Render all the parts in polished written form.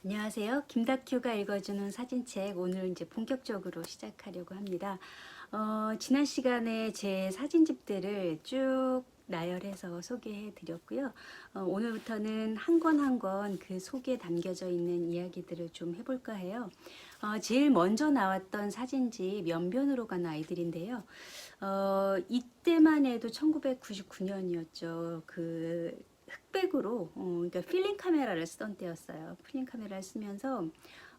안녕하세요. 김다큐가 읽어주는 사진책 오늘 이제 본격적으로 시작하려고 합니다. 지난 시간에 제 사진집들을 쭉 나열해서 소개해 드렸고요. 오늘부터는 한 권 한 권 그 속에 담겨져 있는 이야기들을 좀 해볼까 해요. 제일 먼저 나왔던 사진집 연변으로 간 아이들인데요. 이때만 해도 1999년이었죠. 그 흑백으로 그러니까 필름 카메라를 쓰던 때였어요. 필름 카메라를 쓰면서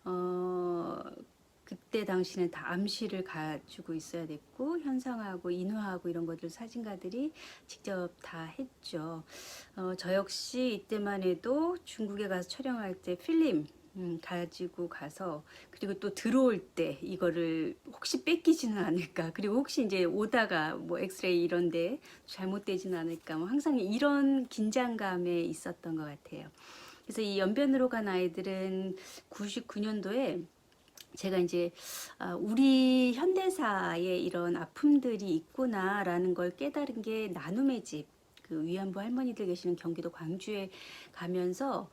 어, 그때 당시는 다 암시를 가지고 있어야 됐고 현상하고 인화하고 이런 것들 사진가들이 직접 다 했죠. 저 역시 이때만 해도 중국에 가서 촬영할 때 필름 가지고 가서 그리고 또 들어올 때 이거를 혹시 뺏기지는 않을까, 그리고 혹시 이제 오다가 뭐 엑스레이 이런데 잘못되지는 않을까, 뭐 항상 이런 긴장감에 있었던 것 같아요. 그래서 이 연변으로 간 아이들은 99년도에 제가 이제 우리 현대사에 이런 아픔들이 있구나라는 걸 깨달은 게 나눔의 집, 그 위안부 할머니들 계시는 경기도 광주에 가면서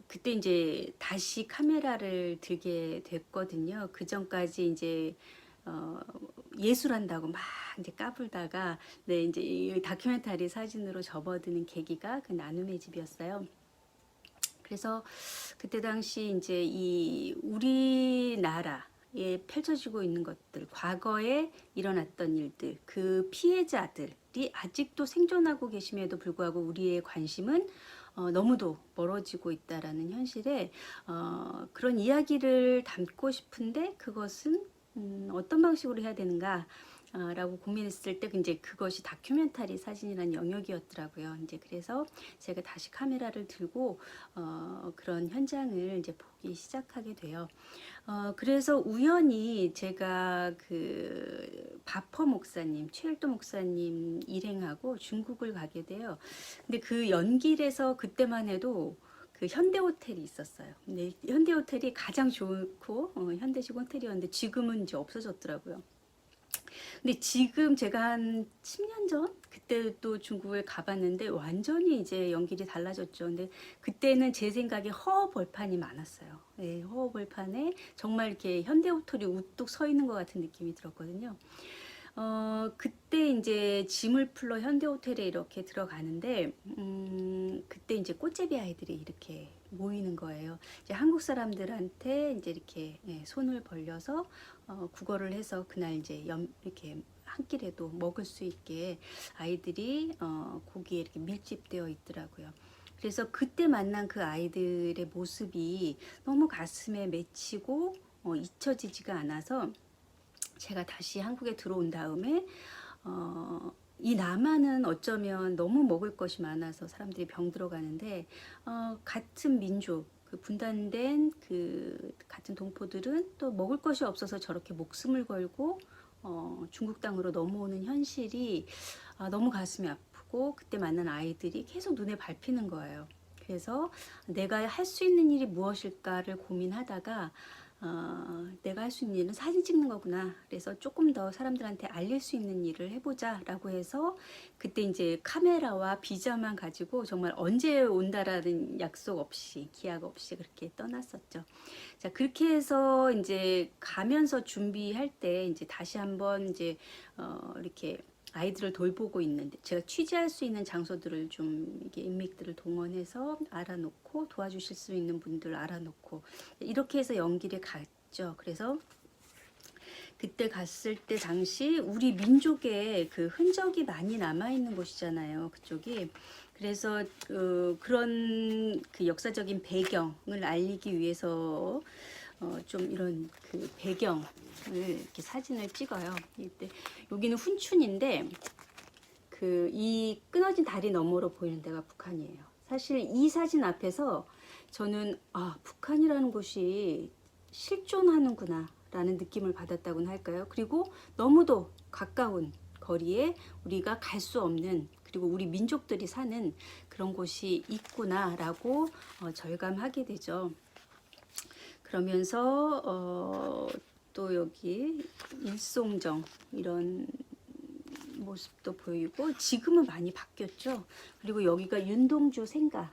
그때 이제 다시 카메라를 들게 됐거든요. 그 전까지 이제 어, 예술한다고 막 이제 까불다가 네, 이제 이 다큐멘터리 사진으로 접어드는 계기가 그 나눔의 집이었어요. 그래서 그때 당시 이제 이 우리나라에 펼쳐지고 있는 것들, 과거에 일어났던 일들, 그 피해자들이 아직도 생존하고 계심에도 불구하고 우리의 관심은 너무도 멀어지고 있다라는 현실에 그런 이야기를 담고 싶은데 그것은 어떤 방식으로 해야 되는가 라고 고민했을 때 이제 그것이 다큐멘터리 사진이라는 영역이었더라고요. 이제 그래서 제가 다시 카메라를 들고 그런 현장을 이제 보기 시작하게 돼요. 그래서 우연히 제가 그 바퍼 목사님, 최일도 목사님 일행하고 중국을 가게 돼요. 근데 그 연길에서 그때만 해도 그 현대호텔이 있었어요. 근데 현대호텔이 가장 좋고 현대식 호텔이었는데 지금은 이제 없어졌더라고요. 근데 지금 제가 한 10년 전 그때 또 중국을 가봤는데 완전히 이제 연길이 달라졌죠. 근데 그때는 제 생각에 허허벌판이 많았어요. 네, 허허벌판에 정말 이렇게 현대호텔이 우뚝 서 있는 것 같은 느낌이 들었거든요. 그때 이제 짐을 풀러 현대호텔에 이렇게 들어가는데, 그때 이제 꽃제비 아이들이 이렇게 모이는 거예요. 이제 한국 사람들한테 이제 이렇게 손을 벌려서 국어를 해서 그날 이제 이렇게 한 끼라도 먹을 수 있게 아이들이 고기에 이렇게 밀집되어 있더라고요. 그래서 그때 만난 그 아이들의 모습이 너무 가슴에 맺히고 잊혀지지가 않아서 제가 다시 한국에 들어온 다음에 이 남한은 어쩌면 너무 먹을 것이 많아서 사람들이 병들어 가는데 같은 민족, 그 분단된 그 같은 동포들은 또 먹을 것이 없어서 저렇게 목숨을 걸고 중국 땅으로 넘어오는 현실이 너무 가슴이 아프고, 그때 만난 아이들이 계속 눈에 밟히는 거예요. 그래서 내가 할 수 있는 일이 무엇일까를 고민하다가 내가 할 수 있는 일은 사진 찍는 거구나. 그래서 조금 더 사람들한테 알릴 수 있는 일을 해보자 라고 해서 그때 이제 카메라와 비자만 가지고 정말 언제 온다라는 약속 없이 기약 없이 그렇게 떠났었죠. 자, 그렇게 해서 이제 가면서 준비할 때 이제 다시 한번 이제 이렇게 아이들을 돌보고 있는데 제가 취재할 수 있는 장소들을 좀 이게 인맥들을 동원해서 알아놓고 도와주실 수 있는 분들 알아놓고 이렇게 해서 연길에 갔죠. 그래서 그때 갔을 때 당시 우리 민족의 그 흔적이 많이 남아있는 곳이잖아요. 그쪽이. 그래서 그런 그 역사적인 배경을 알리기 위해서 좀 이런 그 배경을 이렇게 사진을 찍어요. 이때 여기는 훈춘인데 그 이 끊어진 다리 너머로 보이는 데가 북한이에요. 사실 이 사진 앞에서 저는 북한이라는 곳이 실존하는구나 라는 느낌을 받았다고는 할까요? 그리고 너무도 가까운 거리에 우리가 갈 수 없는, 그리고 우리 민족들이 사는 그런 곳이 있구나 라고 절감하게 되죠. 그러면서 또 여기 일송정 이런 모습도 보이고 지금은 많이 바뀌었죠. 그리고 여기가 윤동주 생가,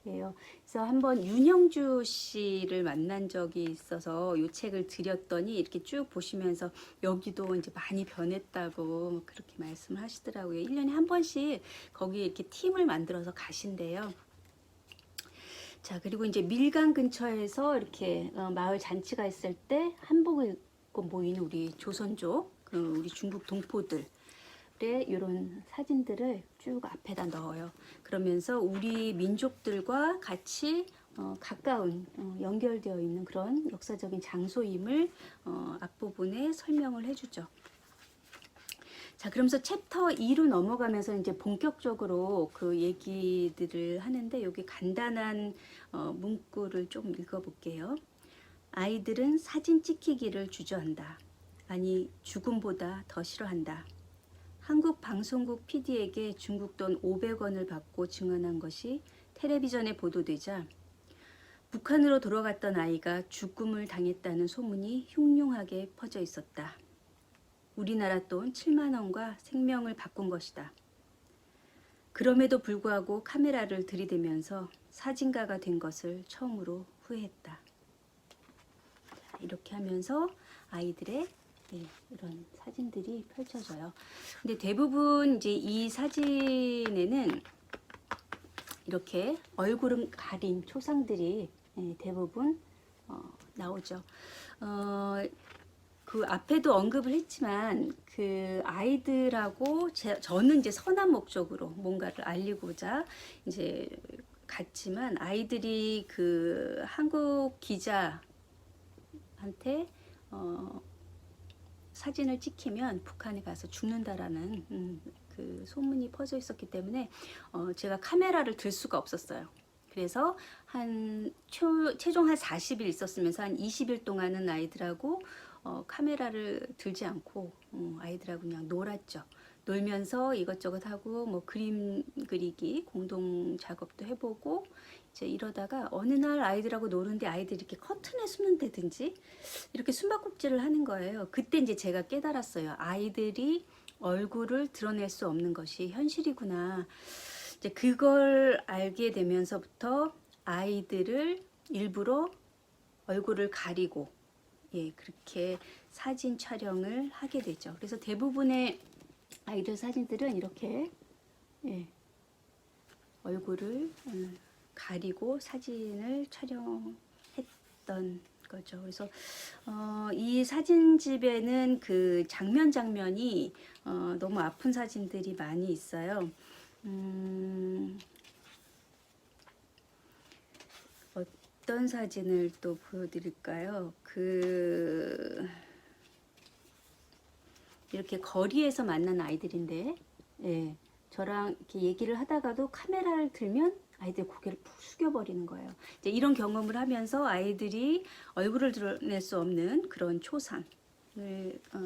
책이에요. 그래서 한번 윤형주 씨를 만난 적이 있어서 이 책을 드렸더니 이렇게 쭉 보시면서 여기도 이제 많이 변했다고 그렇게 말씀을 하시더라고요. 1년에 한 번씩 거기 이렇게 팀을 만들어서 가신대요. 자, 그리고 이제 밀강 근처에서 이렇게 마을 잔치가 있을 때 한복을 입고 모이는 우리 조선족, 우리 중국 동포들 이런 사진들을 쭉 앞에다 넣어요. 그러면서 우리 민족들과 같이 가까운 연결되어 있는 그런 역사적인 장소임을 앞부분에 설명을 해주죠. 자, 그러면서 챕터 2로 넘어가면서 이제 본격적으로 그 얘기들을 하는데 여기 간단한 문구를 좀 읽어볼게요. 아이들은 사진 찍히기를 주저한다. 아니, 죽음보다 더 싫어한다. 한국 방송국 PD에게 중국 돈 500원을 받고 증언한 것이 텔레비전에 보도되자 북한으로 돌아갔던 아이가 죽음을 당했다는 소문이 흉흉하게 퍼져 있었다. 우리나라 돈 7만 원과 생명을 바꾼 것이다. 그럼에도 불구하고 카메라를 들이대면서 사진가가 된 것을 처음으로 후회했다. 이렇게 하면서 아이들의 이런 사진들이 펼쳐져요. 근데 대부분 이제 이 사진에는 이렇게 얼굴은 가린 초상들이 대부분 나오죠. 그 앞에도 언급을 했지만 그 아이들하고 저는 이제 선한 목적으로 뭔가를 알리고자 이제 갔지만 아이들이 그 한국 기자한테 사진을 찍히면 북한에 가서 죽는다라는 그 소문이 퍼져 있었기 때문에 제가 카메라를 들 수가 없었어요. 그래서 최종 한 40일 있었으면서 한 20일 동안은 아이들하고 카메라를 들지 않고 아이들하고 그냥 놀았죠. 놀면서 이것저것 하고 뭐 그림 그리기 공동 작업도 해보고 이제 이러다가 어느 날 아이들하고 노는데 아이들이 이렇게 커튼에 숨는다든지 이렇게 숨바꼭질을 하는 거예요. 그때 이제 제가 깨달았어요. 아이들이 얼굴을 드러낼 수 없는 것이 현실이구나. 이제 그걸 알게 되면서부터 아이들을 일부러 얼굴을 가리고 그렇게 사진 촬영을 하게 되죠. 그래서 대부분의 아이들 사진들은 이렇게 얼굴을 가리고 사진을 촬영했던 거죠. 그래서 이 사진집에는 그 장면이 너무 아픈 사진들이 많이 있어요. 어떤 사진을 또 보여드릴까요? 이렇게 거리에서 만난 아이들인데, 저랑 이렇게 얘기를 하다가도 카메라를 들면 아이들 고개를 푹 숙여버리는 거예요. 이제 이런 경험을 하면서 아이들이 얼굴을 드러낼 수 없는 그런 초상을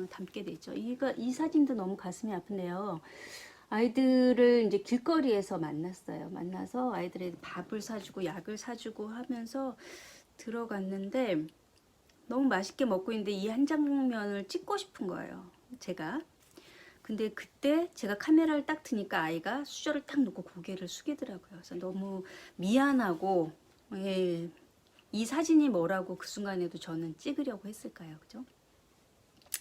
담게 되죠. 이 사진도 너무 가슴이 아픈데요. 아이들을 이제 길거리에서 만났어요. 만나서 아이들의 밥을 사주고 약을 사주고 하면서 들어갔는데 너무 맛있게 먹고 있는데 이 한 장면을 찍고 싶은 거예요. 제가. 근데 그때 제가 카메라를 딱 트니까 아이가 수저를 딱 놓고 고개를 숙이더라고요. 그래서 너무 미안하고 이 사진이 뭐라고 그 순간에도 저는 찍으려고 했을까요? 그죠?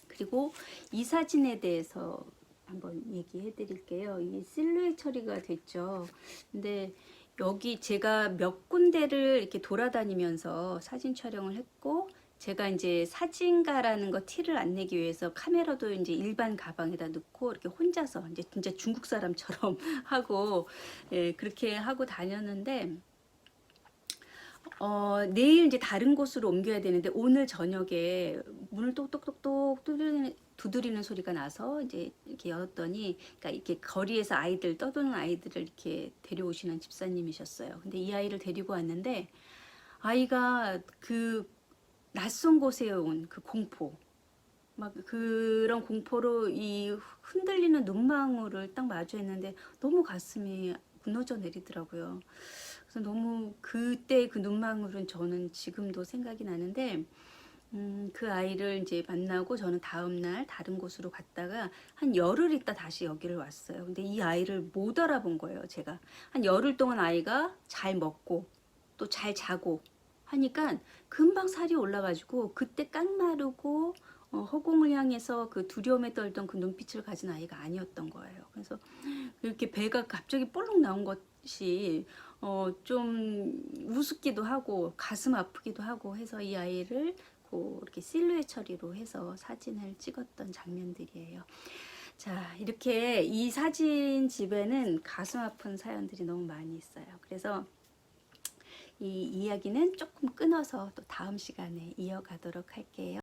그리고 이 사진에 대해서 한번 얘기해 드릴게요. 이 실루엣 처리가 됐죠. 근데 여기 제가 몇 군데를 이렇게 돌아다니면서 사진 촬영을 했고 제가 이제 사진가라는 거 티를 안 내기 위해서 카메라도 이제 일반 가방에다 넣고 이렇게 혼자서 이제 진짜 중국 사람처럼 하고 그렇게 하고 다녔는데 내일 이제 다른 곳으로 옮겨야 되는데 오늘 저녁에 문을 똑똑똑똑 두드리는 소리가 나서 이제 이렇게 열었더니 그러니까 이렇게 거리에서 아이들 떠드는 아이들을 이렇게 데려오시는 집사님이셨어요. 근데 이 아이를 데리고 왔는데 아이가 그 낯선 곳에 온 그 공포 막 그런 공포로 이 흔들리는 눈망울을 딱 마주했는데 너무 가슴이 무너져 내리더라고요. 그래서 너무 그때 그 눈망울은 저는 지금도 생각이 나는데 그 아이를 이제 만나고 저는 다음날 다른 곳으로 갔다가 한 열흘 있다 다시 여기를 왔어요. 근데 이 아이를 못 알아본 거예요, 제가. 한 열흘 동안 아이가 잘 먹고 또 잘 자고 하니까 금방 살이 올라가지고 그때 깡마르고 허공을 향해서 그 두려움에 떨던 그 눈빛을 가진 아이가 아니었던 거예요. 그래서 이렇게 배가 갑자기 볼록 나온 것이 좀 우습기도 하고 가슴 아프기도 하고 해서 이 아이를 이렇게 실루엣 처리로 해서 사진을 찍었던 장면들이에요. 자, 이렇게 이 사진 집에는 가슴 아픈 사연들이 너무 많이 있어요. 그래서 이 이야기는 조금 끊어서 또 다음 시간에 이어가도록 할게요.